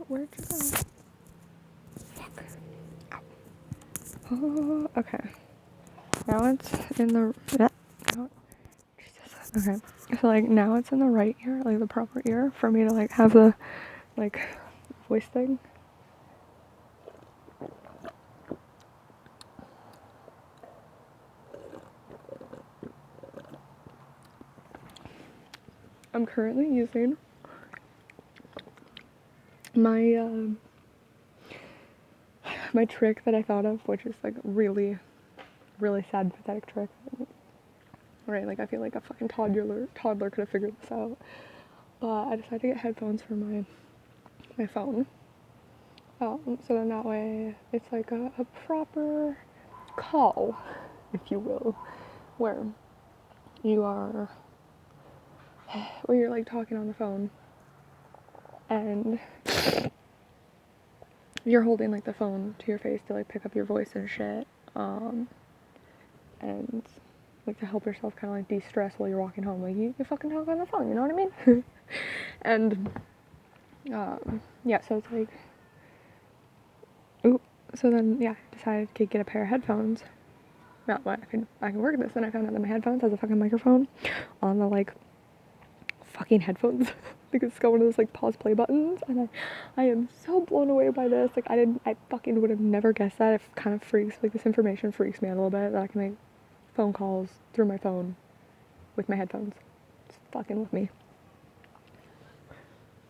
Where'd you go? Fuck. Ow. Oh, okay. Now it's in the... Oh, Jesus. Okay. So, like, now it's in the right ear, like, the proper ear, for me to, like, have the, like, voice thing. I'm currently using my, my trick that I thought of, which is, like, really, really sad, pathetic trick. Right, like, I feel like a fucking toddler could have figured this out. But I decided to get headphones for my phone. So then that way it's like a proper call, if you will, where you're like talking on the phone and you're holding like the phone to your face to like pick up your voice and shit, and like to help yourself kind of like de-stress while you're walking home. Like you fucking talk on the phone, you know what I mean? And yeah, so it's like, so then yeah, I decided to get a pair of headphones. Not what I can work this, and I found out that my headphones has a fucking microphone on the like fucking headphones. Like it's got one of those like pause play buttons, and I am so blown away by this. Like I fucking would have never guessed that. It kind of freaks, like this information freaks me out a little bit, that I can make phone calls through my phone with my headphones. It's fucking with me.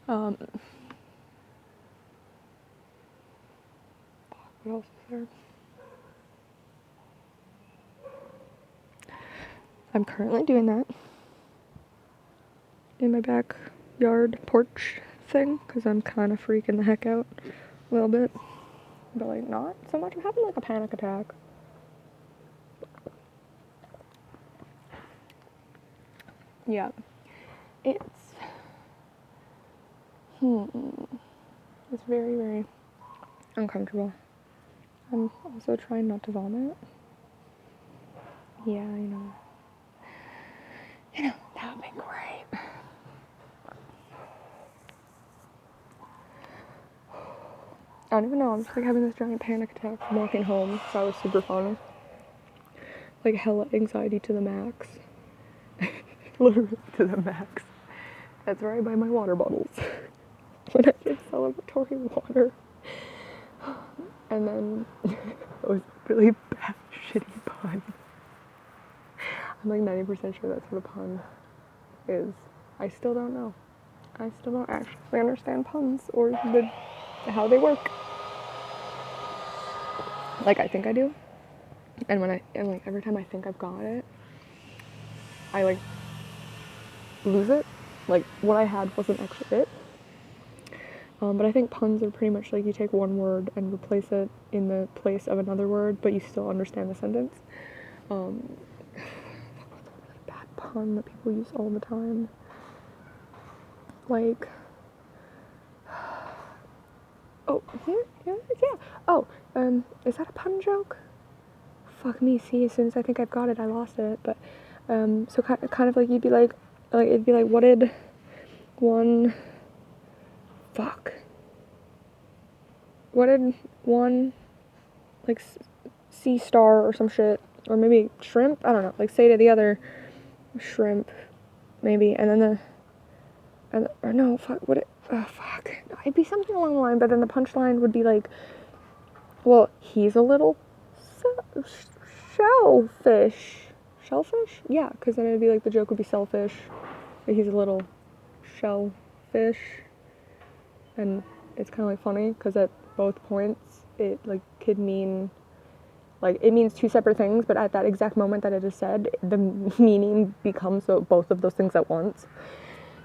Fuck, what else is there? I'm currently doing that in my backyard porch thing, because I'm kind of freaking the heck out a little bit. But like not so much. I'm having like a panic attack. Yeah. It's it's very, very uncomfortable. I'm also trying not to vomit. Yeah, you know, that would be great. I don't even know, I'm just like having this giant panic attack from walking home, so that was super fun. Like hella anxiety to the max. Literally to the max. That's where I buy my water bottles. When I get celebratory water. And then it was a really bad, shitty pun. I'm like 90% sure that's what a pun is. I still don't know. I still don't actually understand puns or how they work. Like I think I do. And like every time I think I've got it, I like lose it. Like what I had wasn't actually it. But I think puns are pretty much like you take one word and replace it in the place of another word, but you still understand the sentence. What's a really bad pun that people use all the time? Like, oh, yeah. Oh, is that a pun joke? Fuck me, see, as soon as I think I've got it, I lost it. But, so kind of like you'd be like, it'd be like, what did one like sea star or some shit, or maybe shrimp, I don't know, like say to the other shrimp, maybe, and then it'd be something along the line, but then the punchline would be like, well, he's a little shellfish, yeah, because then it'd be like, the joke would be selfish, like he's a little shellfish, and it's kind of like funny, because at both points, it like could mean, like it means two separate things, but at that exact moment that it is said, the meaning becomes both of those things at once.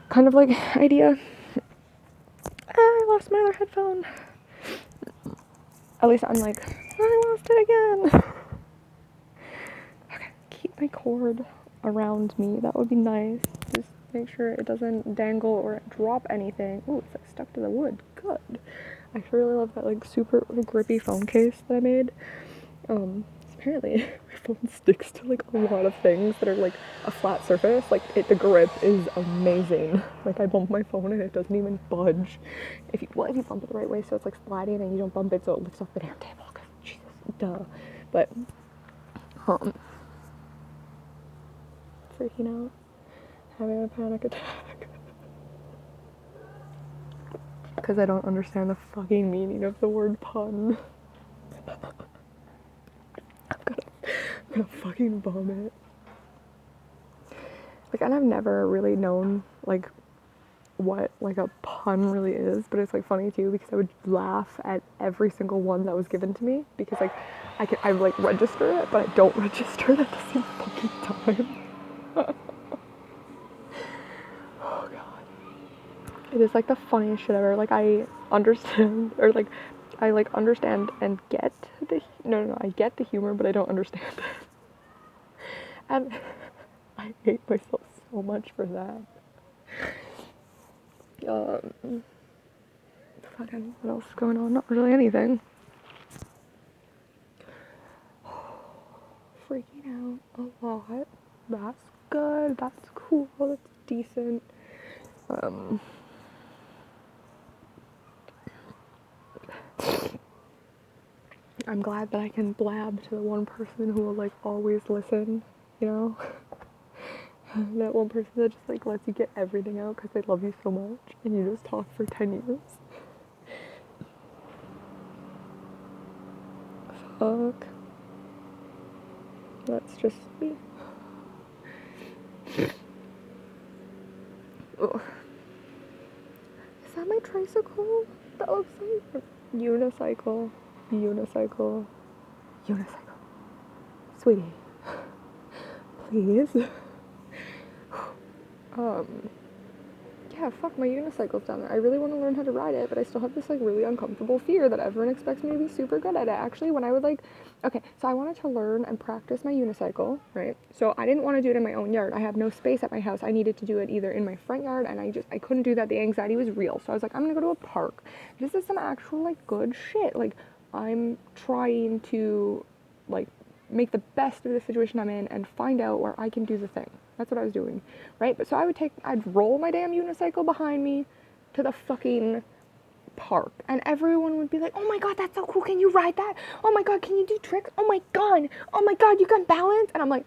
Kind of like idea. I lost my other headphone. At least I'm like, I lost it again. Okay, keep my cord around me. That would be nice. Just make sure it doesn't dangle or drop anything. Ooh, it's like stuck to the wood. Good. I actually really love that like super grippy phone case that I made. apparently my phone sticks to like a lot of things that are like a flat surface. Like the grip is amazing. Like I bump my phone and it doesn't even budge. If you bump it the right way, so it's like sliding and you don't bump it so it lifts off the damn table. Cause Jesus, duh. But freaking out, having a panic attack. Because I don't understand the fucking meaning of the word pun. I'm gonna fucking vomit. Like, and I've never really known, like, what, like, a pun really is, but it's, like, funny, too, because I would laugh at every single one that was given to me, because, like, I like, register it, but I don't register it at the same fucking time. Oh, God. It is, like, the funniest shit ever. Like, I understand, or, like, I, like, understand and get the, no, I get the humor, but I don't understand it. And I hate myself so much for that. Fucking, what else is going on? Not really anything. Freaking out a lot. That's good. That's cool. That's decent. I'm glad that I can blab to the one person who will, like, always listen, you know? That one person that just, like, lets you get everything out because they love you so much and you just talk for 10 years. Fuck. That's just me. Oh. Is that my tricycle? That looks like unicycle. Unicycle. Sweetie. Please. Yeah, fuck, my unicycle's down there. I really want to learn how to ride it, but I still have this, like, really uncomfortable fear that everyone expects me to be super good at it. Actually, when I would, like, okay, so I wanted to learn and practice my unicycle, right? So I didn't want to do it in my own yard. I have no space at my house. I needed to do it either in my front yard, and I couldn't do that. The anxiety was real. So I was like, I'm gonna go to a park. This is some actual, like, good shit. Like, I'm trying to, like, make the best of the situation I'm in and find out where I can do the thing. That's what I was doing, right? But so I'd roll my damn unicycle behind me to the fucking park, and everyone would be like, oh my god, that's so cool, can you ride that? Oh my god, can you do tricks? Oh my god, you can balance? And I'm like,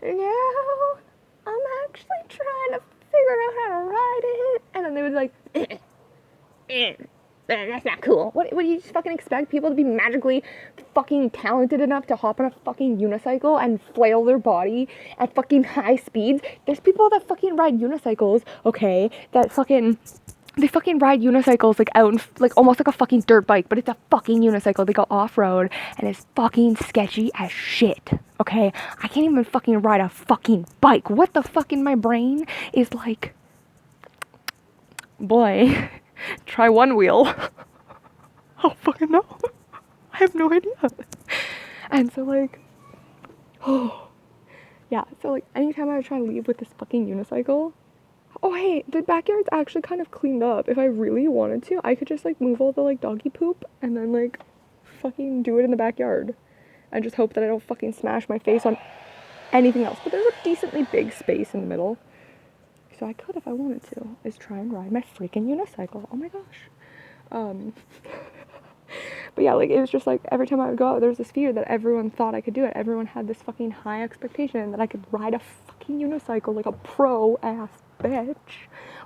no, I'm actually trying to figure out how to ride it. And then they would be like, that's not cool. What do you just fucking expect people to be magically fucking talented enough to hop on a fucking unicycle and flail their body at fucking high speeds? There's people that fucking ride unicycles, okay, they fucking ride unicycles, like, out in, like, almost like a fucking dirt bike, but it's a fucking unicycle. They go off-road, and it's fucking sketchy as shit, okay? I can't even fucking ride a fucking bike. What the fuck in my brain is like, boy, try one wheel. I don't fucking know. I have no idea. And so, like, yeah, so, like, anytime I would try to leave with this fucking unicycle, oh, hey, the backyard's actually kind of cleaned up. If I really wanted to, I could just, like, move all the, like, doggy poop and then, like, fucking do it in the backyard. And just hope that I don't fucking smash my face on anything else. But there's a decently big space in the middle. So I could, if I wanted to, is try and ride my freaking unicycle. Oh my gosh. But yeah, like, it was just, like, every time I would go out, there was this fear that everyone thought I could do it. Everyone had this fucking high expectation that I could ride a fucking unicycle like a pro-ass bitch,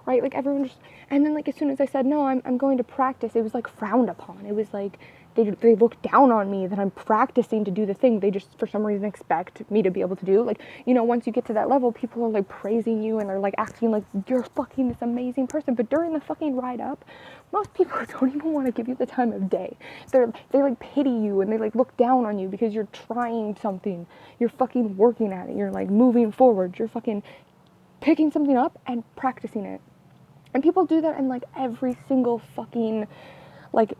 right? Like, everyone just, and then, like, as soon as I said, no, I'm going to practice, it was, like, frowned upon. It was, like, they look down on me that I'm practicing to do the thing they just for some reason expect me to be able to do. Like, you know, once you get to that level, people are, like, praising you and they're, like, acting like you're fucking this amazing person. But during the fucking ride up, most people don't even want to give you the time of day. They like pity you and they, like, look down on you because you're trying something. You're fucking working at it. You're, like, moving forward. You're fucking picking something up and practicing it. And people do that in, like, every single fucking, like,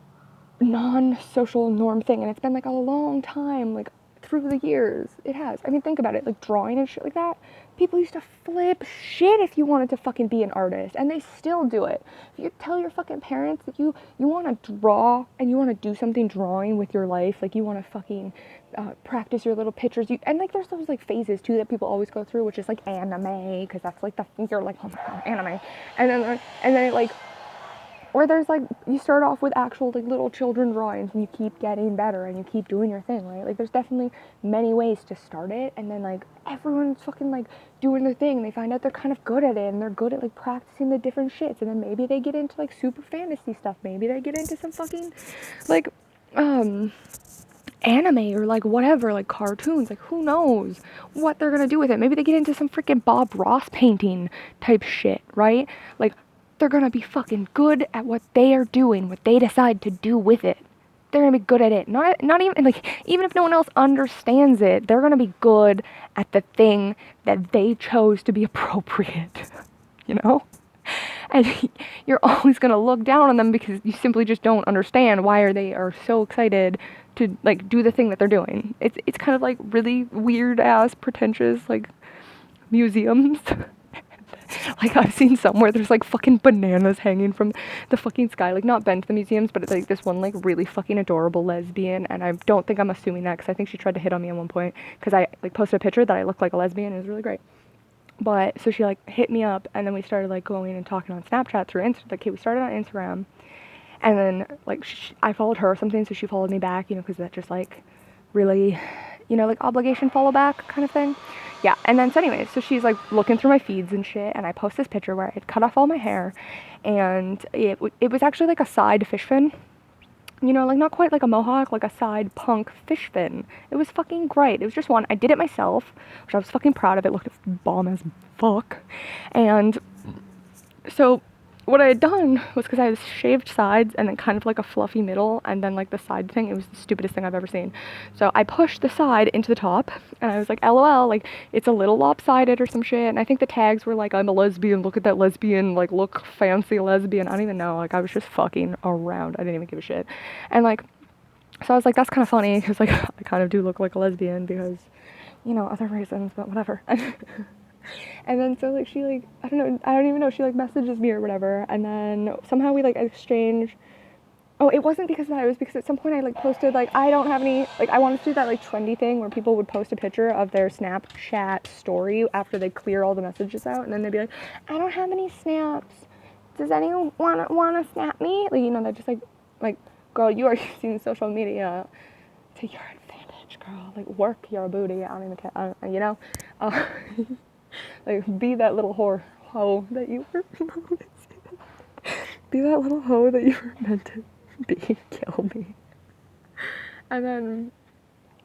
non-social norm thing. And it's been, like, a long time, like, through the years. It has. I mean, think about it. Like, drawing and shit like that. People used to flip shit if you wanted to fucking be an artist, and they still do it. If you tell your fucking parents that you want to draw and you want to do something drawing with your life, like you want to fucking practice your little pictures, and like there's those like phases too that people always go through, which is like anime, because that's like you're like, oh my god, anime, and then it like, or there's like, you start off with actual like little children drawings and you keep getting better and you keep doing your thing, right? Like there's definitely many ways to start it, and then like everyone's fucking like doing their thing and they find out they're kind of good at it and they're good at like practicing the different shits, and then maybe they get into like super fantasy stuff, maybe they get into some fucking like anime or like whatever, like cartoons, like who knows what they're gonna do with it. Maybe they get into some freaking Bob Ross painting type shit, right? Like they're gonna be fucking good at what they are doing, what they decide to do with it. They're gonna be good at it. Not even like, even if no one else understands it, they're gonna be good at the thing that they chose to be appropriate. You know? And you're always gonna look down on them because you simply just don't understand why they are so excited to like do the thing that they're doing. It's kind of like really weird ass pretentious like museums. Like I've seen some where there's like fucking bananas hanging from the fucking sky. Like not been to the museums, but it's like this one like really fucking adorable lesbian, and I don't think I'm assuming that because I think she tried to hit on me at one point because I like posted a picture that I looked like a lesbian. It was really great. But so she like hit me up, and then we started like going and talking on Snapchat through Instagram. Like, okay, we started on Instagram, and then like I followed her or something, so she followed me back, you know, because that just like really, you know, like obligation follow back kind of thing. Yeah, and then so anyways, so she's like looking through my feeds and shit, and I post this picture where I had cut off all my hair, and it was actually like a side fish fin. You know, like not quite like a mohawk, like a side punk fish fin. It was fucking great. It was just one. I did it myself, which I was fucking proud of. It looked bomb as fuck. And so what I had done was, because I had shaved sides and then kind of like a fluffy middle and then like the side thing, it was the stupidest thing I've ever seen. So I pushed the side into the top and I was like, LOL, like it's a little lopsided or some shit. And I think the tags were like, I'm a lesbian, look at that lesbian, like look fancy lesbian. I don't even know, like I was just fucking around. I didn't even give a shit. And like, so I was like, that's kind of funny because like I kind of do look like a lesbian because, you know, other reasons, but whatever. And then so like she like, I don't even know, she like messages me or whatever, and then somehow we like exchange. Oh, it wasn't because of that, it was because at some point I like posted like, I don't have any, like I wanted to do that like trendy thing where people would post a picture of their Snapchat story after they clear all the messages out, and then they'd be like, I don't have any snaps, does anyone wanna snap me? Like, you know, that just like girl, you are using social media to your advantage, girl, like work your booty, I don't even care, you know, like, be that little hoe that you were be that little hoe that you were meant to be. Kill me. And then,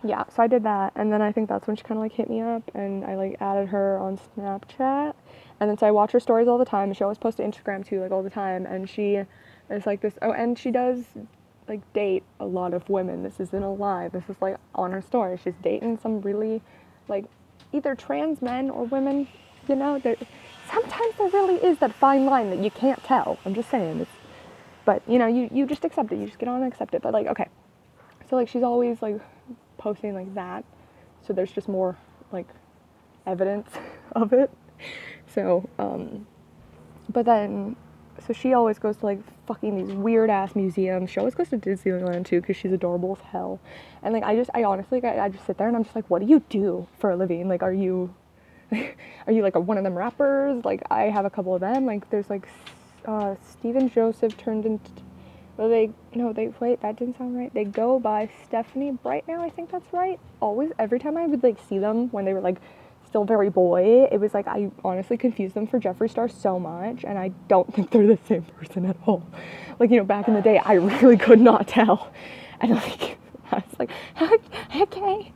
yeah, so I did that, and then I think that's when she kind of like hit me up, and I like added her on Snapchat, and then so I watch her stories all the time, and she always posts to Instagram too, like all the time, and she is like this, oh, and she does like date a lot of women. This isn't a lie. This is like on her story. She's dating some really like either trans men or women, you know, sometimes there really is that fine line that you can't tell. I'm just saying. But, you know, you just accept it. You just get on and accept it. But, like, okay. So, like, she's always, like, posting like that. So there's just more, like, evidence of it. So, but then, so she always goes to, like, fucking these weird-ass museums. She always goes to Disneyland, too, because she's adorable as hell. And, like, I honestly, I just sit there and I'm just like, what do you do for a living? Like, are you like one of them rappers? Like, I have a couple of them. Like, there's, like, Steven Joseph turned into, wait, that didn't sound right. They go by Stephanie Bright now, I think that's right. Always, every time I would, like, see them when they were, like, still very boy, it was like, I honestly confused them for Jeffree Star so much, and I don't think they're the same person at all. Like, you know, back in the day, I really could not tell. And, like, I was like, okay.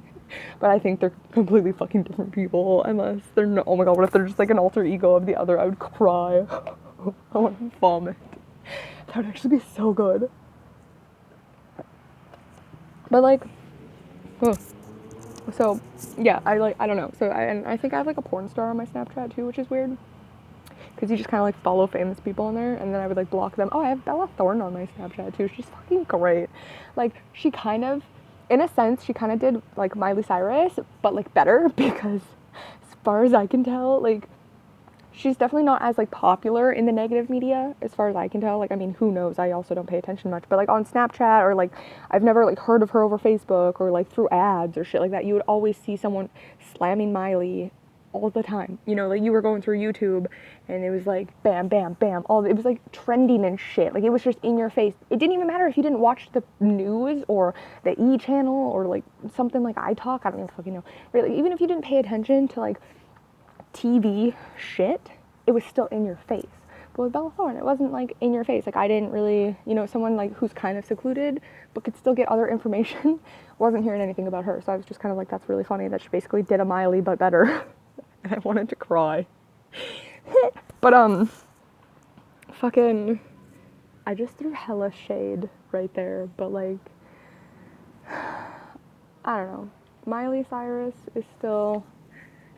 But I think they're completely fucking different people, unless they're not. Oh my god, what if they're just like an alter ego of the other? I would cry. I want to vomit. That would actually be so good. But like, so yeah, I don't know. So I think I have like a porn star on my Snapchat too, which is weird. Because you just kind of like follow famous people in there, and then I would like block them. Oh, I have Bella Thorne on my Snapchat too. She's fucking great. Like, she kind of in a sense, she kind of did, like, Miley Cyrus, but, like, better, because as far as I can tell, like, she's definitely not as, like, popular in the negative media, as far as I can tell. Like, I mean, who knows? I also don't pay attention much. But, like, on Snapchat, or, like, I've never, like, heard of her over Facebook, or, like, through ads or shit like that. You would always see someone slamming Miley all the time. You know, like, you were going through YouTube, and it was, like, bam, bam, bam. It was, like, trending and shit. Like, it was just in your face. It didn't even matter if you didn't watch the news, or the E! Channel, or, like, something like iTalk. I don't even fucking know. Right? Like, even if you didn't pay attention to, like, TV shit, it was still in your face. But with Bella Thorne, it wasn't, like, in your face. Like, I didn't really, you know, someone, like, who's kind of secluded but could still get other information, wasn't hearing anything about her. So I was just kind of like, that's really funny that she basically did a Miley but better. And I wanted to cry. But fucking, I just threw hella shade right there. But, like, I don't know, Miley Cyrus is still,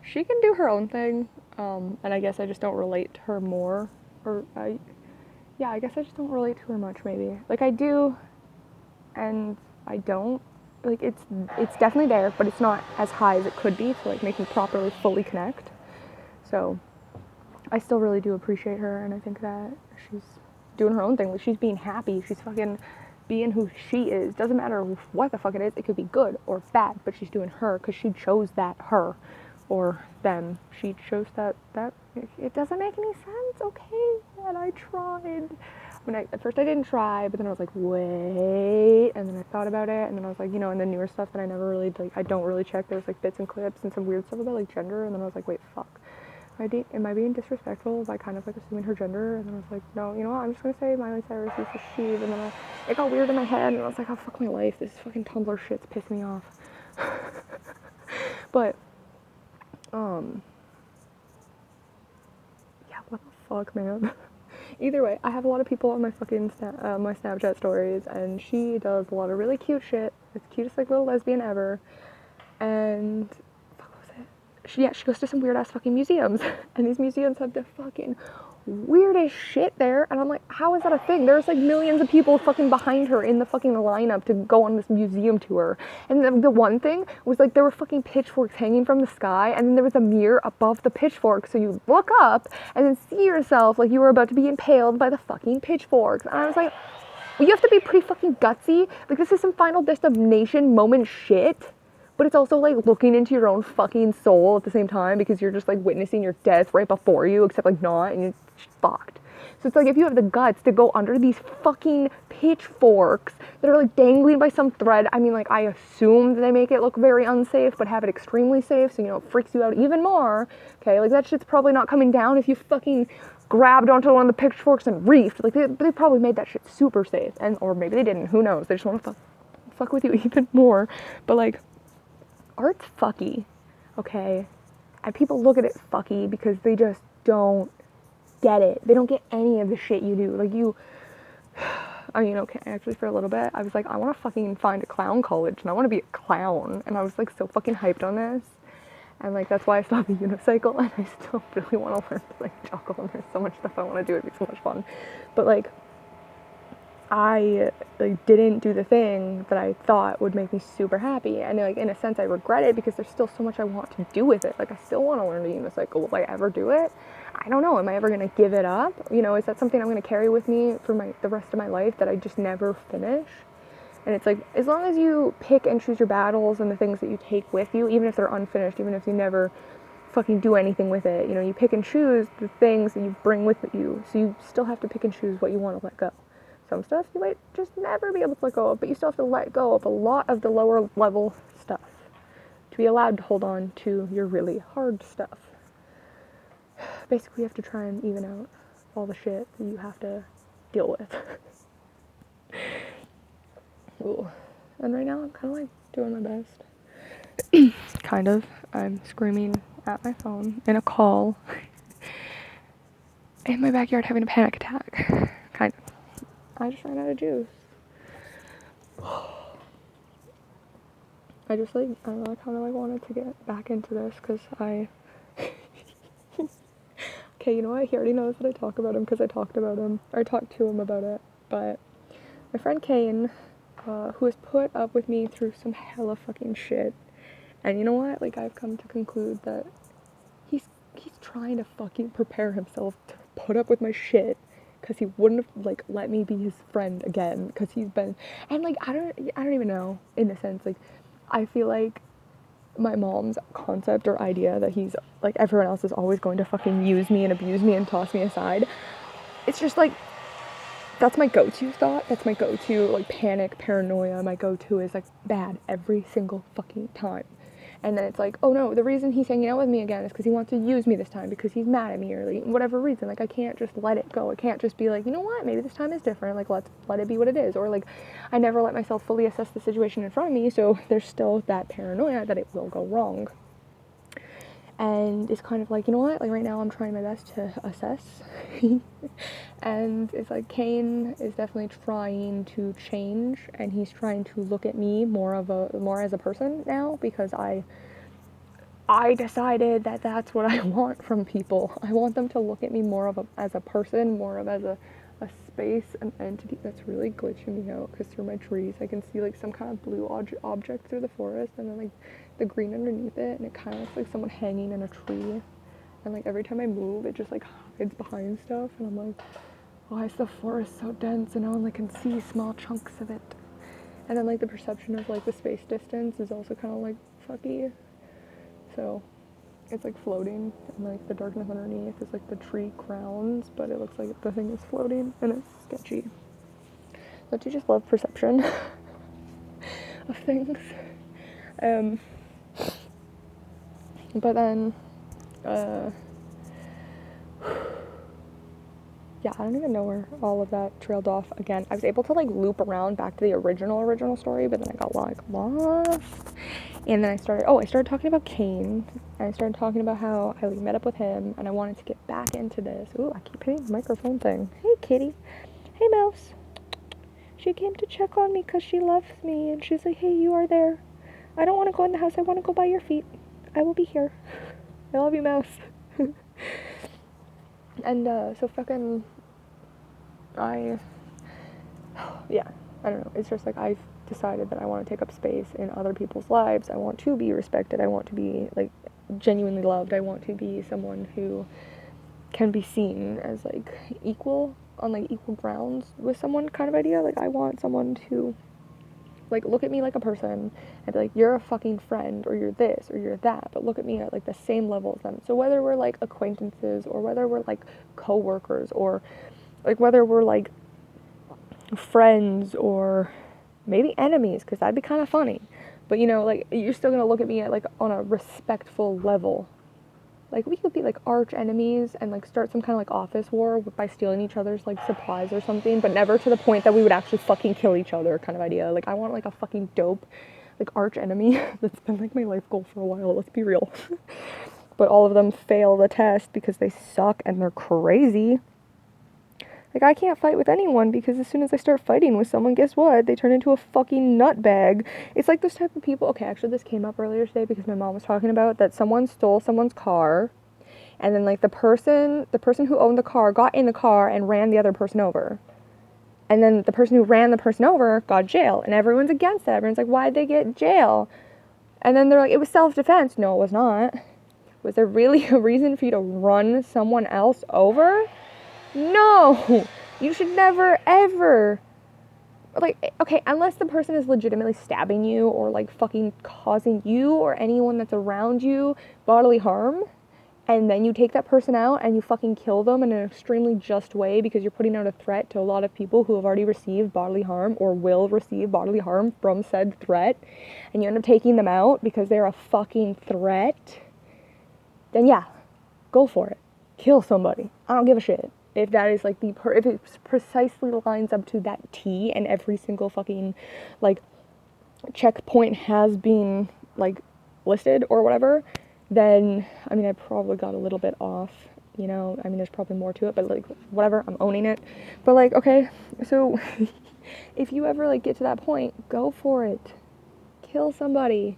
she can do her own thing, and I guess I just don't relate to her more, I guess I just don't relate to her much, maybe. Like, I do, and I don't. Like, it's definitely there, but it's not as high as it could be to, like, make me properly, fully connect. So, I still really do appreciate her, and I think that she's doing her own thing. Like, she's being happy, she's fucking being who she is. Doesn't matter what the fuck it is, it could be good or bad, but she's doing her, because she chose that her. Or them. She chose that it doesn't make any sense, okay? And I tried. At first I didn't try, but then I was like, wait, and then I thought about it, and then I was like, you know, and the newer stuff that I never really, like, I don't really check, there was, like, bits and clips and some weird stuff about, like, gender, and then I was like, wait, fuck. Am I being disrespectful by kind of, like, assuming her gender? And then I was like, no, you know what, I'm just gonna say Miley Cyrus is a she, and then it got weird in my head, and I was like, oh, fuck my life, this fucking Tumblr shit's pissing me off. But yeah, what the fuck, man. Either way, I have a lot of people on my fucking my Snapchat stories, and she does a lot of really cute shit. It's the cutest, like, little lesbian ever. And fuck, what was it? She goes to some weird ass fucking museums, and these museums have the fucking weirdest shit there, and I'm like, how is that a thing? There's, like, millions of people fucking behind her in the fucking lineup to go on this museum tour, and the one thing was, like, there were fucking pitchforks hanging from the sky, and then there was a mirror above the pitchfork, so you look up and then see yourself like you were about to be impaled by the fucking pitchforks. And I was like, well, you have to be pretty fucking gutsy. Like, this is some Final Destination moment shit. But it's also, like, looking into your own fucking soul at the same time, because you're just, like, witnessing your death right before you, except, like, not, and you're fucked. So it's like, if you have the guts to go under these fucking pitchforks that are, like, dangling by some thread, I mean, like, I assume that they make it look very unsafe, but have it extremely safe, so, you know, it freaks you out even more, okay? Like, that shit's probably not coming down if you fucking grabbed onto one of the pitchforks and reefed. Like, they probably made that shit super safe, or maybe they didn't, who knows? They just want to fuck with you even more. But, like, art's fucky, okay? And people look at it fucky because they just don't get it. They don't get any of the shit you do. Like, I mean, okay, actually, for a little bit, I was like, I want to fucking find a clown college, and I want to be a clown, and I was, like, so fucking hyped on this, and, like, that's why I still have the unicycle, and I still really want to learn to, like, juggle, and there's so much stuff I want to do. It'd be so much fun. But, like, I, like, didn't do the thing that I thought would make me super happy, and, like, in a sense I regret it, because there's still so much I want to do with it. Like, I still want to learn to unicycle. Will I ever do it? I don't know. Am I ever going to give it up? You know, is that something I'm going to carry with me for the rest of my life, that I just never finish? And it's like, as long as you pick and choose your battles and the things that you take with you, even if they're unfinished, even if you never fucking do anything with it, you know, you pick and choose the things that you bring with you, so you still have to pick and choose what you want to let go. Some stuff you might just never be able to let go of, but you still have to let go of a lot of the lower level stuff to be allowed to hold on to your really hard stuff. Basically, you have to try and even out all the shit that you have to deal with. Ooh. And right now, I'm kind of, like, doing my best. Kind of. I'm screaming at my phone in a call in my backyard, having a panic attack. Kind of. I just ran out of juice. I just, like, I don't know, I kind of, like, wanted to get back into this, because okay, you know what, he already knows that I talk about him, because I talked to him about it, but my friend Kane, who has put up with me through some hella fucking shit. And you know what? Like, I've come to conclude that he's trying to fucking prepare himself to put up with my shit because he wouldn't have, like, let me be his friend again because he's been, and, like, I don't even know, in a sense, like, I feel like my mom's concept or idea that he's, like, everyone else is always going to fucking use me and abuse me and toss me aside, it's just, like, that's my go-to thought. That's my go-to, like, panic, paranoia. My go-to is, like, bad every single fucking time. And then it's like, oh no, the reason he's hanging out with me again is because he wants to use me this time because he's mad at me or, like, whatever reason. Like, I can't just let it go. I can't just be like, you know what, maybe this time is different. Like, let's let it be what it is. Or, like, I never let myself fully assess the situation in front of me, so there's still that paranoia that it will go wrong. And it's kind of like, you know what, like, right now I'm trying my best to assess. And it's like, Kane is definitely trying to change, and he's trying to look at me more as a person now, because I decided that that's what I want from people. I want them to look at me more as a person, more of as a space, an entity. That's really glitching me out because through my trees I can see, like, some kind of blue object through the forest, and then, like, the green underneath it, and it kind of looks like someone hanging in a tree. And, like, every time I move, it just, like, hides behind stuff, and I'm like, why is the forest so dense and I only can see small chunks of it? And then, like, the perception of, like, the space distance is also kind of, like, fucky. So it's, like, floating, and, like, the darkness underneath is, like, the tree crowns, but it looks like the thing is floating, and it's sketchy. Don't you just love perception of things? But then, yeah, I don't even know where all of that trailed off again. I was able to, like, loop around back to the original story, but then I got, like, lost. And then I started talking about Kane, and I started talking about how I, like, met up with him, and I wanted to get back into this. Ooh, I keep hitting the microphone thing. Hey, kitty. Hey, mouse. She came to check on me because she loves me, and she's like, hey, you are there. I don't want to go in the house. I want to go by your feet. I will be here. I love you, mouse. And, so fucking, I don't know. It's just, like, I've decided that I want to take up space in other people's lives. I want to be respected. I want to be, like, genuinely loved. I want to be someone who can be seen as, like, equal, on, like, equal grounds with someone kind of idea. Like, I want someone to, like, look at me like a person and be like, you're a fucking friend, or you're this, or you're that, but look at me at, like, the same level as them. So whether we're, like, acquaintances, or whether we're, like, co-workers, or, like, whether we're, like, friends, or maybe enemies, because that'd be kind of funny, but, you know, like, you're still gonna look at me at, like, on a respectful level. Like, we could be, like, arch enemies and, like, start some kind of, like, office war by stealing each other's, like, supplies or something, but never to the point that we would actually fucking kill each other kind of idea. Like, I want, like, a fucking dope, like, arch enemy. That's been, like, my life goal for a while, let's be real. But all of them fail the test because they suck and they're crazy. Like, I can't fight with anyone because as soon as I start fighting with someone, guess what? They turn into a fucking nutbag. It's like those type of people. Okay, actually, this came up earlier today because my mom was talking about that someone stole someone's car, and then, like, the person who owned the car got in the car and ran the other person over. And then the person who ran the person over got jail, and everyone's against that. Everyone's like, why'd they get jail? And then they're like, it was self-defense. No, it was not. Was there really a reason for you to run someone else over? No! You should never, ever, like, okay, unless the person is legitimately stabbing you or, like, fucking causing you or anyone that's around you bodily harm, and then you take that person out and you fucking kill them in an extremely just way because you're putting out a threat to a lot of people who have already received bodily harm or will receive bodily harm from said threat, and you end up taking them out because they're a fucking threat, then yeah, go for it. Kill somebody. I don't give a shit. If that is, like, if it precisely lines up to that T and every single fucking, like, checkpoint has been, like, listed or whatever, then, I mean, I probably got a little bit off, you know, I mean, there's probably more to it, but, like, whatever, I'm owning it. But, like, okay, so, if you ever, like, get to that point, go for it. Kill somebody.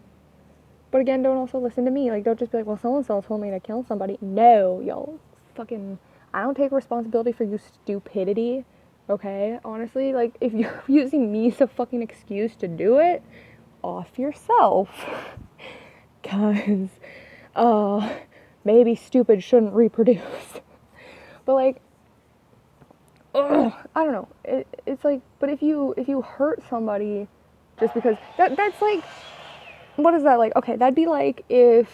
But again, don't also listen to me. Like, don't just be like, well, so-and-so told me to kill somebody. No, y'all fucking, I don't take responsibility for your stupidity. okay? Honestly, like, if you're using me as a fucking excuse to do it, off yourself. Because, maybe stupid shouldn't reproduce. But, like, ugh, I don't know. It's like, but if you hurt somebody just because, that's like, what is that like? Okay, that'd be like if,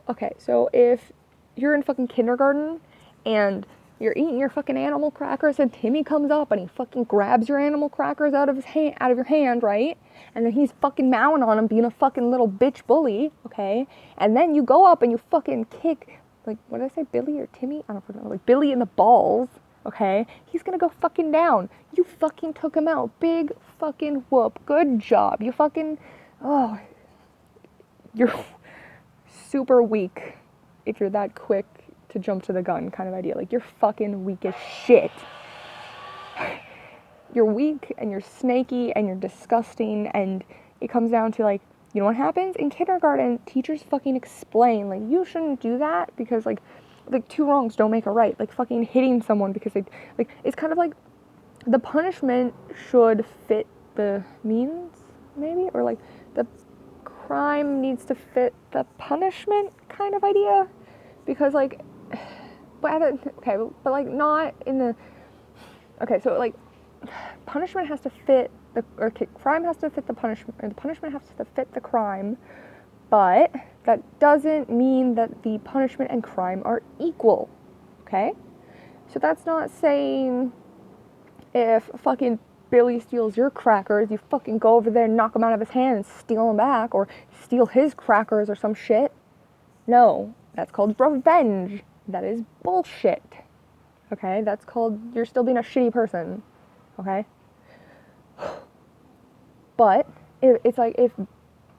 okay, so if you're in fucking kindergarten and you're eating your fucking animal crackers and Timmy comes up and he fucking grabs your animal crackers out of your hand, right? And then he's fucking mowing on him, being a fucking little bitch bully, okay? And then you go up and you fucking kick, like, what did I say, Billy or Timmy? I don't fucking know, like Billy in the balls, okay? He's gonna go fucking down. You fucking took him out. Big fucking whoop. Good job. You fucking, oh, you're super weak if you're that quick to jump to the gun kind of idea. Like, you're fucking weak as shit. You're weak and you're snaky and you're disgusting, and it comes down to, like, you know what happens? In kindergarten, teachers fucking explain, like, you shouldn't do that because, like, two wrongs don't make a right. Like, fucking hitting someone because they, like, it's kind of like the punishment should fit the means, maybe? Or, like, the crime needs to fit the punishment kind of idea. Because, like, okay, but, like, not in the, okay, so, like, punishment has to fit the, or okay, crime has to fit the punishment, or the punishment has to fit the crime, but that doesn't mean that the punishment and crime are equal, okay? So that's not saying if fucking Billy steals your crackers, you fucking go over there and knock him out of his hand and steal them back, or steal his crackers or some shit. No, that's called revenge. That is bullshit. Okay? That's called, you're still being a shitty person. Okay? But it's like if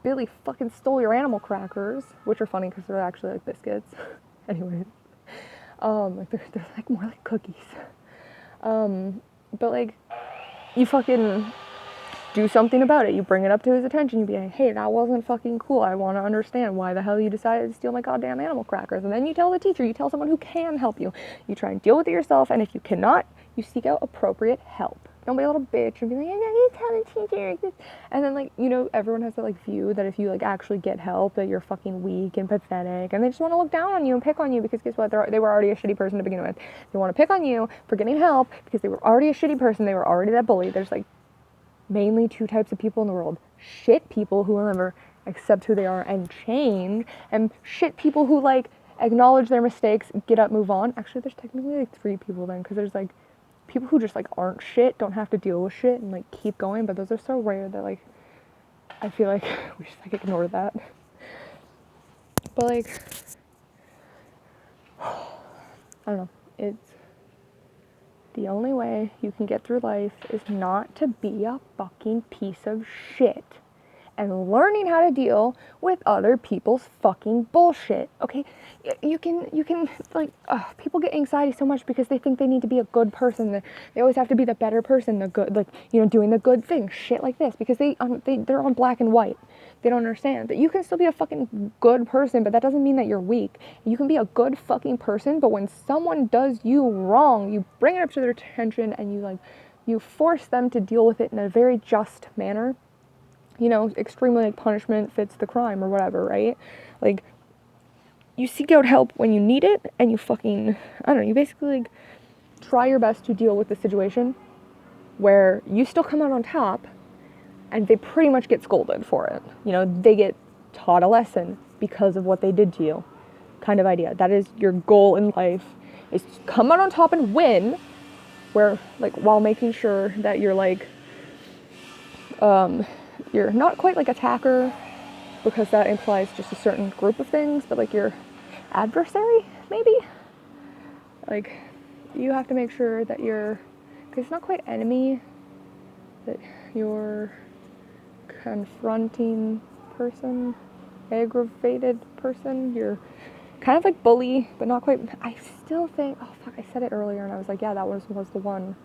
Billy fucking stole your animal crackers, which are funny because they're actually like biscuits. Anyways. Like they're like more like cookies. But like, you fucking do something about it. You bring it up to his attention. You be like, hey, that wasn't fucking cool. I want to understand why the hell you decided to steal my goddamn animal crackers. And then you tell the teacher, you tell someone who can help you. You try and deal with it yourself, and if you cannot, you seek out appropriate help. Don't be a little bitch and be like, I know you tell the teacher. And then, like, you know, everyone has that, like, view that if you, like, actually get help, that you're fucking weak and pathetic. And they just want to look down on you and pick on you because guess what? They were already a shitty person to begin with. They want to pick on you for getting help because they were already a shitty person. They were already that bully. There's, like, mainly two types of people in the world. Shit people who will never accept who they are and change, and shit people who, like, acknowledge their mistakes, get up, move on. Actually, there's technically, like, three people then, because there's, like, people who just, like, aren't shit, don't have to deal with shit, and, like, keep going, but those are so rare that, like, I feel like we just, like, ignore that. But, like, I don't know, it's, the only way you can get through life is not to be a fucking piece of shit. And learning how to deal with other people's fucking bullshit, okay? You can, like, people get anxiety so much because they think they need to be a good person. They always have to be the better person, the good, like, you know, doing the good thing, shit like this, because they're on black and white. They don't understand that you can still be a fucking good person, but that doesn't mean that you're weak. You can be a good fucking person, but when someone does you wrong, you bring it up to their attention and you, like, you force them to deal with it in a very just manner. You know, extremely, like, punishment fits the crime or whatever, right? Like, you seek out help when you need it, and you fucking, I don't know, you basically, like, try your best to deal with the situation where you still come out on top, and they pretty much get scolded for it. You know, they get taught a lesson because of what they did to you, kind of idea. That is your goal in life, is to come out on top and win, where, like, while making sure that you're, like, you're not quite like attacker, because that implies just a certain group of things, but, like, your adversary, maybe? Like, you have to make sure that you're, because it's not quite enemy, that you're confronting person, aggravated person, you're kind of like bully, but not quite. I still think, oh fuck, I said it earlier and I was like, yeah, that was the one,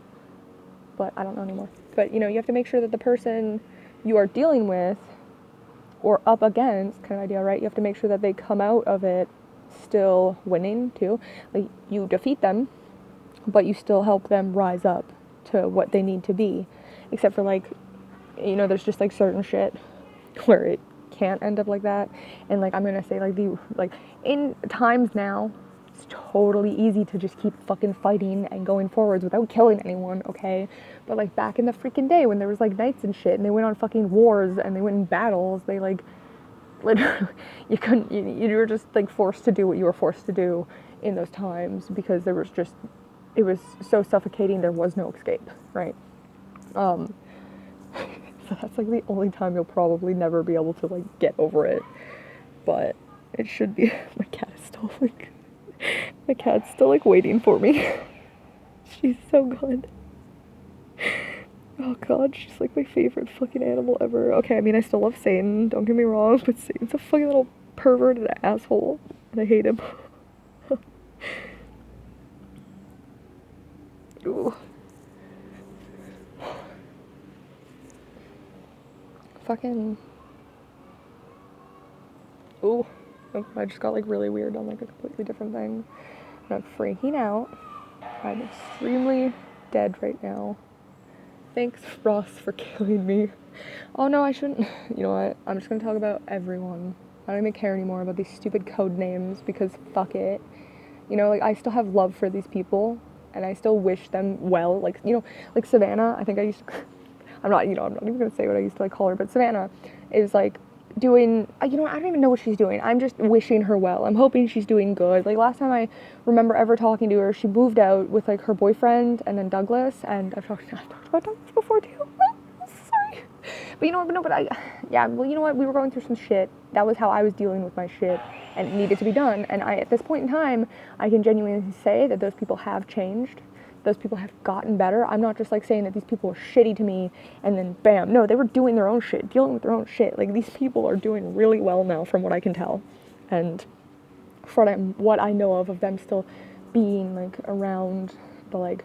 but I don't know anymore. But, you know, you have to make sure that the person you are dealing with or up against, kind of idea, right? You have to make sure that they come out of it still winning too. Like, you defeat them, but you still help them rise up to what they need to be. Except for, like, you know, there's just, like, certain shit where it can't end up like that. And, like, I'm gonna say, like, in times now, it's totally easy to just keep fucking fighting and going forwards without killing anyone, okay? But, like, back in the freaking day when there was, like, knights and shit, and they went on fucking wars, and they went in battles, they, like, literally, you were just, like, forced to do what you were forced to do in those times, because there was just, it was so suffocating, there was no escape, right? So that's, like, the only time you'll probably never be able to, like, get over it. But it should be. My cat's still, like, waiting for me. She's so good. Oh god, she's, like, my favorite fucking animal ever. Okay, I mean, I still love Satan, don't get me wrong, but Satan's a fucking little perverted asshole, and I hate him. Ooh. Fucking. Ooh. Oh, I just got, like, really weird on, like, a completely different thing. And I'm freaking out. I'm extremely dead right now. Thanks, Ross, for killing me. Oh no, I shouldn't. You know what? I'm just gonna talk about everyone. I don't even care anymore about these stupid code names, because fuck it. You know, like, I still have love for these people, and I still wish them well. Like, you know, like Savannah, I think I used to, I'm not even gonna say what I used to, like, call her, but Savannah is, like, doing, you know, I don't even know what she's doing. I'm just wishing her well. I'm hoping she's doing good. Like, last time I remember ever talking to her, she moved out with, like, her boyfriend and then Douglas, and I've talked about Douglas before too. Sorry. But you know what, well, you know what, we were going through some shit. That was how I was dealing with my shit, and it needed to be done. And at this point in time, I can genuinely say that those people have changed. Those people have gotten better. I'm not just, like, saying that these people were shitty to me and then bam. No, they were doing their own shit, dealing with their own shit. Like, these people are doing really well now from what I can tell. And from what I know of them still being, like, around the, like,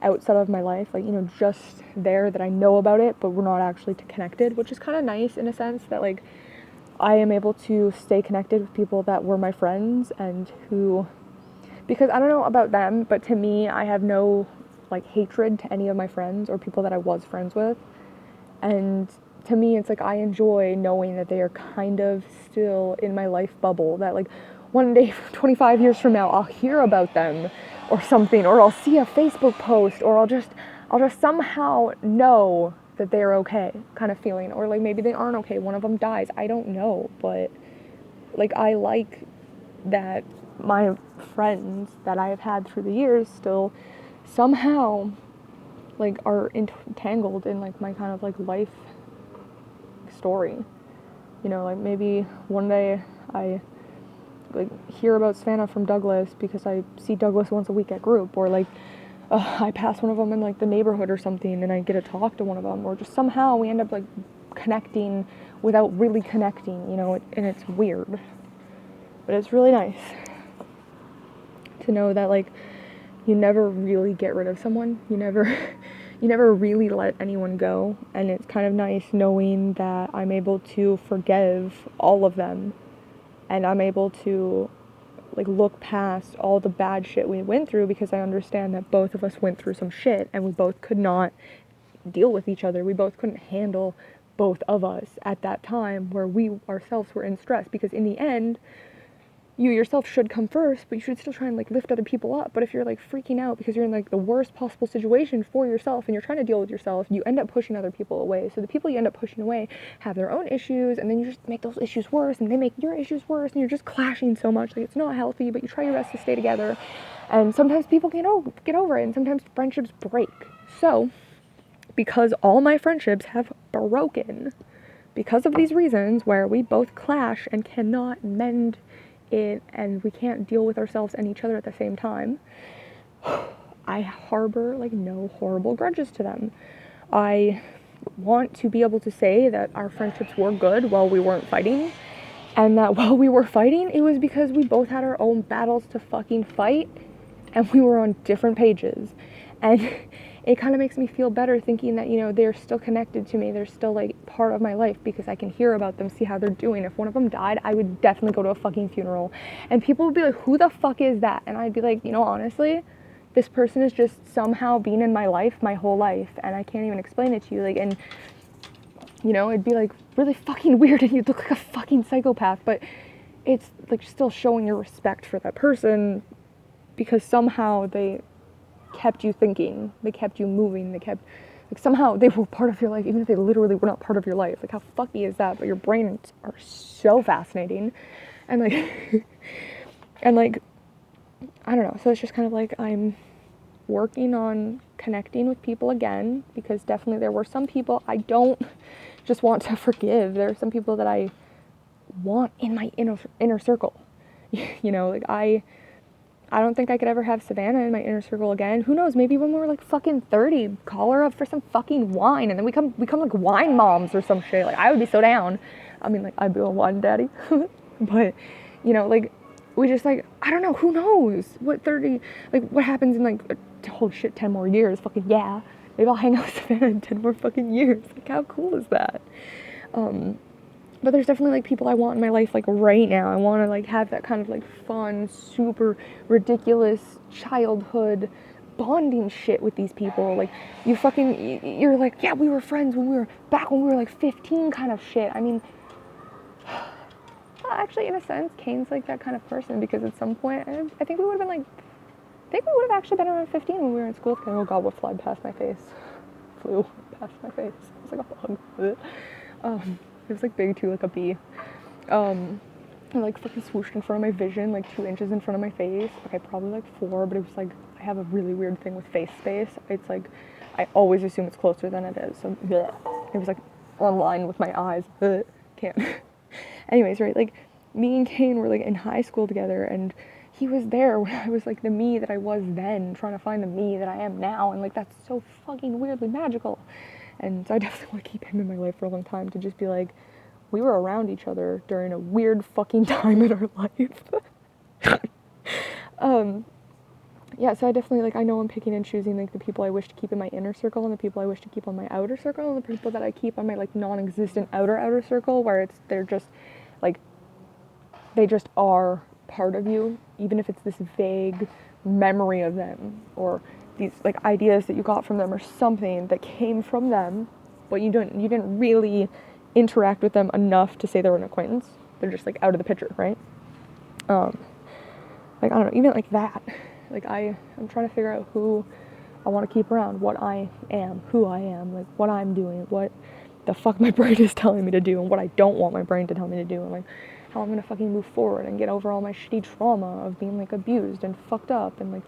outside of my life, like, you know, just there that I know about it, but we're not actually connected, which is kind of nice in a sense that, like, I am able to stay connected with people that were my friends and who, because I don't know about them, but to me, I have no, like, hatred to any of my friends or people that I was friends with. And to me, it's like I enjoy knowing that they are kind of still in my life bubble, that, like, one day, 25 years from now, I'll hear about them or something, or I'll see a Facebook post, or I'll just somehow know that they're okay, kind of feeling. Or, like, maybe they aren't okay, one of them dies, I don't know, but, like, I like that my friends that I have had through the years still somehow, like, are entangled in, like, my kind of, like, life story. You know, like, maybe one day I, like, hear about Savannah from Douglas because I see Douglas once a week at group, or, like, I pass one of them in, like, the neighborhood or something, and I get to talk to one of them, or just somehow we end up, like, connecting without really connecting, you know, and it's weird. But it's really nice to know that, like, you never really get rid of someone. You never really let anyone go. And it's kind of nice knowing that I'm able to forgive all of them. And I'm able to, like, look past all the bad shit we went through, because I understand that both of us went through some shit and we both could not deal with each other. We both couldn't handle both of us at that time where we ourselves were in stress, because in the end, you yourself should come first, but you should still try and, like, lift other people up. But if you're, like, freaking out because you're in, like, the worst possible situation for yourself and you're trying to deal with yourself, you end up pushing other people away. So the people you end up pushing away have their own issues, and then you just make those issues worse, and they make your issues worse, and you're just clashing so much. Like, it's not healthy, but you try your best to stay together. And sometimes people get over it, and sometimes friendships break. So, because all my friendships have broken because of these reasons where we both clash and cannot mend it, and we can't deal with ourselves and each other at the same time, I harbor, like, no horrible grudges to them. I want to be able to say that our friendships were good while we weren't fighting, and that while we were fighting, it was because we both had our own battles to fucking fight, and we were on different pages. And it kind of makes me feel better thinking that, you know, they're still connected to me. They're still, like, part of my life, because I can hear about them, see how they're doing. If one of them died, I would definitely go to a fucking funeral. And people would be like, who the fuck is that? And I'd be like, you know, honestly, this person is just somehow been in my life my whole life, and I can't even explain it to you. Like, and you know, it'd be like really fucking weird and you'd look like a fucking psychopath, but it's like still showing your respect for that person because somehow they kept you thinking, they kept you moving, they kept, like, somehow they were part of your life, even if they literally were not part of your life. Like, how fucky is that? But your brains are so fascinating, and like and like, I don't know, so it's just kind of like I'm working on connecting with people again, because definitely there were some people I don't just want to forgive. There are some people that I want in my inner circle. You know, like I don't think I could ever have Savannah in my inner circle again. Who knows, maybe when we're like fucking 30, call her up for some fucking wine, and then we become like wine moms or some shit. Like, I would be so down. I mean, like, I'd be a wine daddy. But, you know, like, we just, like, I don't know, who knows what 30, like, what happens in, like, holy shit, 10 more years, fucking yeah. Maybe I'll hang out with Savannah in 10 more fucking years. Like, how cool is that? But there's definitely, like, people I want in my life, like, right now. I want to, like, have that kind of, like, fun, super ridiculous childhood bonding shit with these people. Like, you're like, yeah, we were friends when we were like 15 kind of shit. I mean, well, actually, in a sense, Kane's like that kind of person, because at some point, I think we would have been like, I think we would have actually been around 15 when we were in school together. Oh god, what flew past my face? Flew past my face. It was like a bug. It was like big too, like a bee. And like fucking swooshed in front of my vision, like 2 inches in front of my face. Okay, probably like 4, but it was like, I have a really weird thing with face space. It's like, I always assume it's closer than it is. So bleh. It was like on line with my eyes. Bleh. Can't. Anyways, right, like, me and Kane were like in high school together, and he was there when I was like the me that I was then, trying to find the me that I am now, and like, that's so fucking weirdly magical. And so I definitely want to keep him in my life for a long time, to just be like, we were around each other during a weird fucking time in our life. Yeah, so I definitely, like, I know I'm picking and choosing, like, the people I wish to keep in my inner circle and the people I wish to keep on my outer circle, and the people that I keep on my, like, non-existent outer circle, where they're just, like, they just are part of you, even if it's this vague memory of them, or these, like, ideas that you got from them, or something that came from them, but you didn't really interact with them enough to say they're an acquaintance. They're just, like, out of the picture, right? Like, I don't know, even like that. Like, I'm trying to figure out who I want to keep around, what I am, who I am, like, what I'm doing, what the fuck my brain is telling me to do, and what I don't want my brain to tell me to do, and, like, how I'm gonna fucking move forward and get over all my shitty trauma of being, like, abused and fucked up and, like,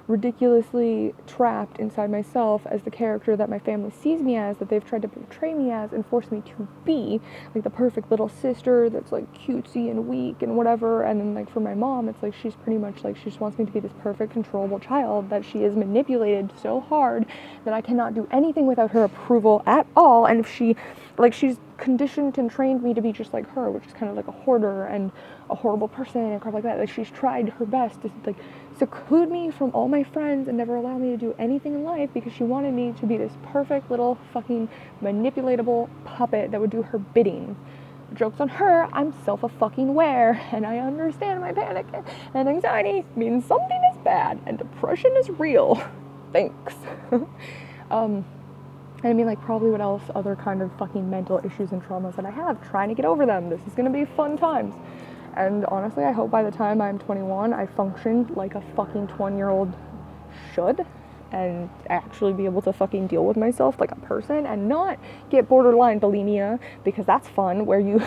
ridiculously trapped inside myself as the character that my family sees me as, that they've tried to portray me as and force me to be, like, the perfect little sister that's, like, cutesy and weak and whatever. And then, like, for my mom, it's like she's pretty much like, she just wants me to be this perfect controllable child that she is manipulated so hard that I cannot do anything without her approval at all. And if she, like, she's conditioned and trained me to be just like her, which is kind of like a hoarder and a horrible person and crap like that. Like, she's tried her best to, like, seclude me from all my friends and never allow me to do anything in life, because she wanted me to be this perfect little fucking manipulatable puppet that would do her bidding. Joke's on her, I'm self-a-fucking-aware, and I understand my panic and anxiety means something is bad and depression is real. Thanks. And I mean, like, probably what else, other kind of fucking mental issues and traumas that I have, trying to get over them. This is gonna be fun times. And honestly, I hope by the time I'm 21, I function like a fucking 20-year-old should, and actually be able to fucking deal with myself like a person, and not get borderline bulimia, because that's fun, where you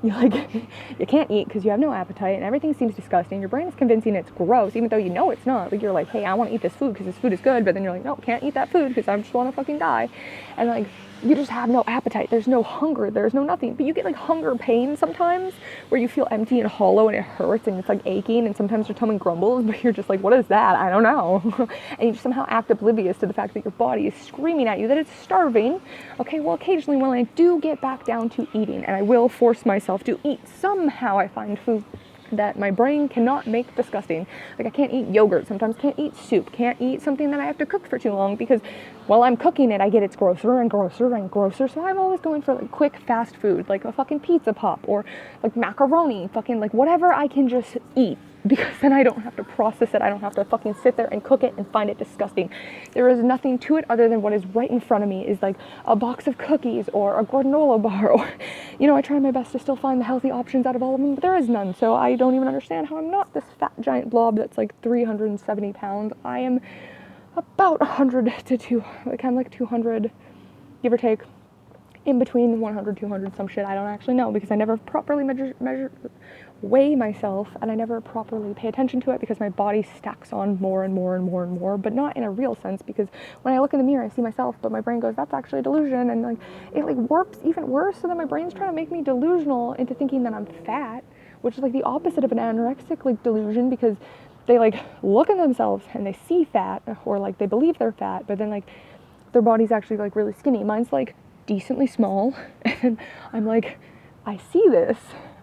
like, you can't eat because you have no appetite and everything seems disgusting. Your brain is convincing it's gross, even though you know it's not. Like, you're like, hey, I want to eat this food because this food is good, but then you're like, no, can't eat that food because I just want to fucking die. And, like, you just have no appetite, there's no hunger, there's no nothing, but you get, like, hunger pain sometimes, where you feel empty and hollow and it hurts and it's, like, aching, and sometimes your tummy grumbles, but you're just like, what is that? I don't know. And you somehow act oblivious to the fact that your body is screaming at you that it's starving. Okay, well, occasionally when I do get back down to eating, and I will force myself to eat, somehow I find food that my brain cannot make disgusting. Like, I can't eat yogurt, sometimes can't eat soup, can't eat something that I have to cook for too long, because while I'm cooking it, I get it's grosser and grosser and grosser, so I'm always going for, like, quick, fast food, like a fucking pizza pop, or, like, macaroni, fucking, like, whatever I can just eat because then I don't have to process it. I don't have to fucking sit there and cook it and find it disgusting. There is nothing to it other than what is right in front of me is like a box of cookies or a granola bar, or, you know, I try my best to still find the healthy options out of all of them, but there is none. So I don't even understand how I'm not this fat giant blob that's like 370 pounds. I am about 100 to 2, like I'm like 200, give or take, in between 100, 200, some shit. I don't actually know because I never properly weigh myself, and I never properly pay attention to it because my body stacks on more and more and more and more, but not in a real sense, because when I look in the mirror I see myself, but my brain goes, that's actually a delusion, and like it like warps even worse, so then my brain's trying to make me delusional into thinking that I'm fat, which is like the opposite of an anorexic like delusion, because they like look at themselves and they see fat, or like they believe they're fat, but then like their body's actually like really skinny. Mine's like decently small, and I'm like, I see this,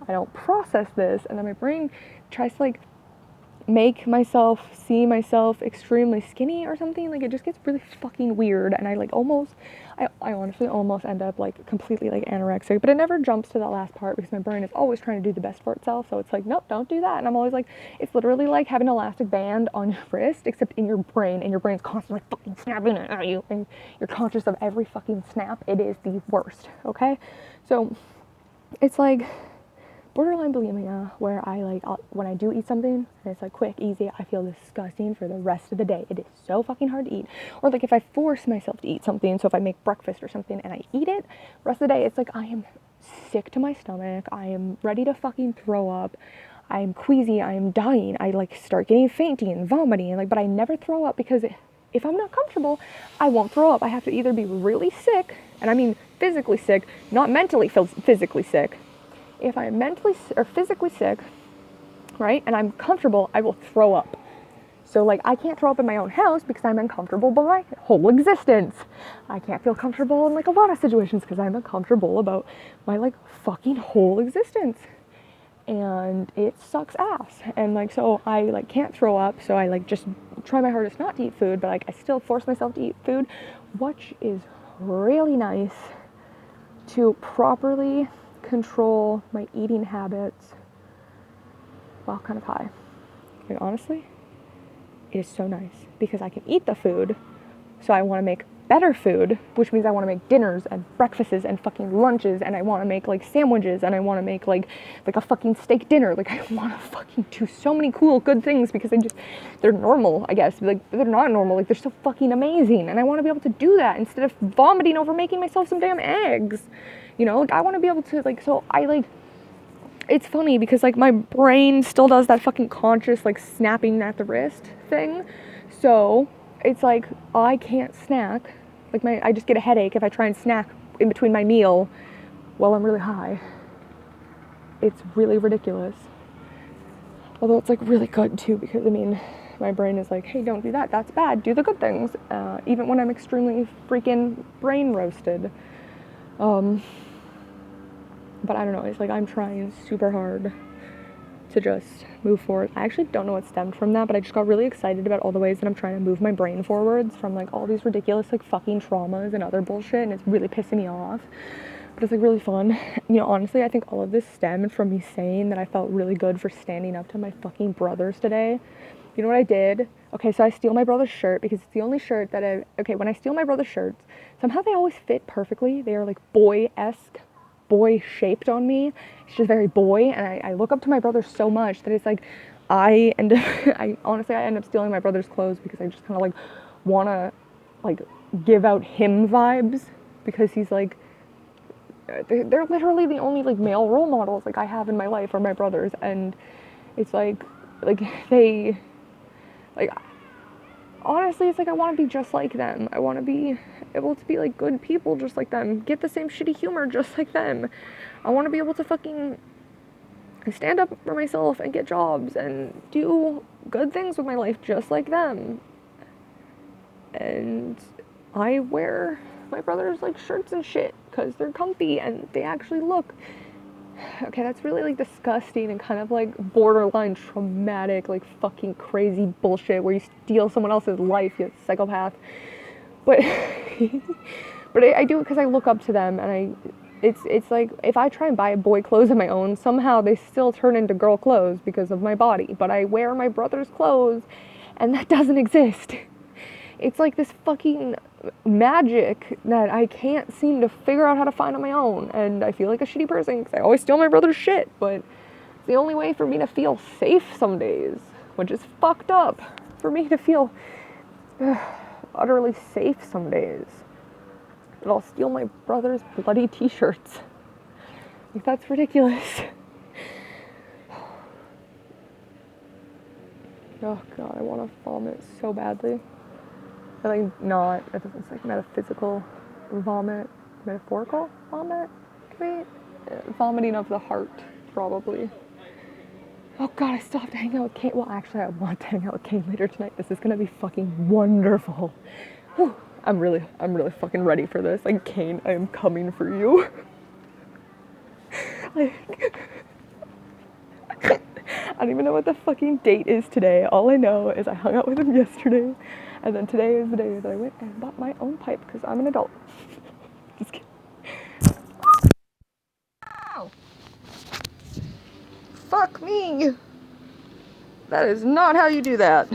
I don't process this, and then my brain tries to like make myself see myself extremely skinny or something. Like it just gets really fucking weird, and I like almost, I honestly almost end up like completely like anorexic, but it never jumps to that last part because my brain is always trying to do the best for itself. So it's like, nope, don't do that. And I'm always like, it's literally like having an elastic band on your wrist, except in your brain, and your brain's constantly fucking snapping it at you, and you're conscious of every fucking snap. It is the worst, okay? So it's like borderline bulimia, where I like, when I do eat something and it's like quick, easy, I feel disgusting for the rest of the day. It is so fucking hard to eat. Or like if I force myself to eat something, so if I make breakfast or something and I eat it, the rest of the day it's like I am sick to my stomach, I am ready to fucking throw up, I am queasy, I am dying, I like start getting fainting and vomiting, and like, but I never throw up because if I'm not comfortable, I won't throw up. I have to either be really sick, and I mean physically sick, not mentally physically sick. If I'm mentally or physically sick, right, and I'm comfortable, I will throw up. So like I can't throw up in my own house because I'm uncomfortable by my whole existence. I can't feel comfortable in like a lot of situations because I'm uncomfortable about my like fucking whole existence. And it sucks ass. And like, so I like can't throw up, so I like just try my hardest not to eat food, but like I still force myself to eat food, which is really nice to properly control my eating habits while kind of high. Like honestly, it is so nice because I can eat the food, so I want to make better food, which means I want to make dinners and breakfasts and fucking lunches, and I want to make like sandwiches, and I want to make like a fucking steak dinner. Like I want to fucking do so many cool good things because they're normal, I guess. Like they're not normal, like they're so fucking amazing, and I want to be able to do that instead of vomiting over making myself some damn eggs. You know, like I want to be able to like, so I like, it's funny because like my brain still does that fucking conscious like snapping at the wrist thing. So it's like I can't snack. Like I just get a headache if I try and snack in between my meal while I'm really high. It's really ridiculous. Although it's like really good too, because I mean, my brain is like, hey, don't do that. That's bad. Do the good things. Even when I'm extremely freaking brain roasted. But I don't know, it's like I'm trying super hard to just move forward. I actually don't know what stemmed from that, but I just got really excited about all the ways that I'm trying to move my brain forwards from like all these ridiculous like fucking traumas and other bullshit, and it's really pissing me off. But it's like really fun. You know, honestly, I think all of this stemmed from me saying that I felt really good for standing up to my fucking brothers today. You know what I did? Okay, so I steal my brother's shirt because it's the only shirt that when I steal my brother's shirts, somehow they always fit perfectly. They are like boy-esque, boy shaped on me. It's just very boy, and I look up to my brother so much that it's like I end up stealing my brother's clothes because I just kind of like want to like give out him vibes, because he's like, they're literally the only like male role models like I have in my life are my brothers, and it's like they like, honestly, it's like I want to be just like them. I want to be able to be like good people just like them, get the same shitty humor just like them. I want to be able to fucking stand up for myself and get jobs and do good things with my life just like them. And I wear my brother's like shirts and shit because they're comfy and they actually look, okay, that's really like disgusting and kind of like borderline traumatic, like fucking crazy bullshit where you steal someone else's life, you psychopath. But but I do it because I look up to them, and it's like if I try and buy boy clothes of my own, somehow they still turn into girl clothes because of my body. But I wear my brother's clothes, and that doesn't exist. It's like this fucking magic that I can't seem to figure out how to find on my own. And I feel like a shitty person because I always steal my brother's shit. But it's the only way for me to feel safe some days, which is fucked up. For me to feel utterly safe some days. But I'll steal my brother's bloody t-shirts. Like, that's ridiculous. Oh god, I want to vomit so badly. Like, not, it's like metaphysical vomit, metaphorical vomit, maybe? Vomiting of the heart, probably. Oh god, I still have to hang out with Kate. Well, actually, I want to hang out with Kate later tonight. This is gonna be fucking wonderful. Whew. I'm really fucking ready for this. Like, Kane, I am coming for you. Like, I don't even know what the fucking date is today. All I know is I hung out with him yesterday, and then today is the day that I went and bought my own pipe because I'm an adult. Just kidding. Ow! Fuck me! That is not how you do that.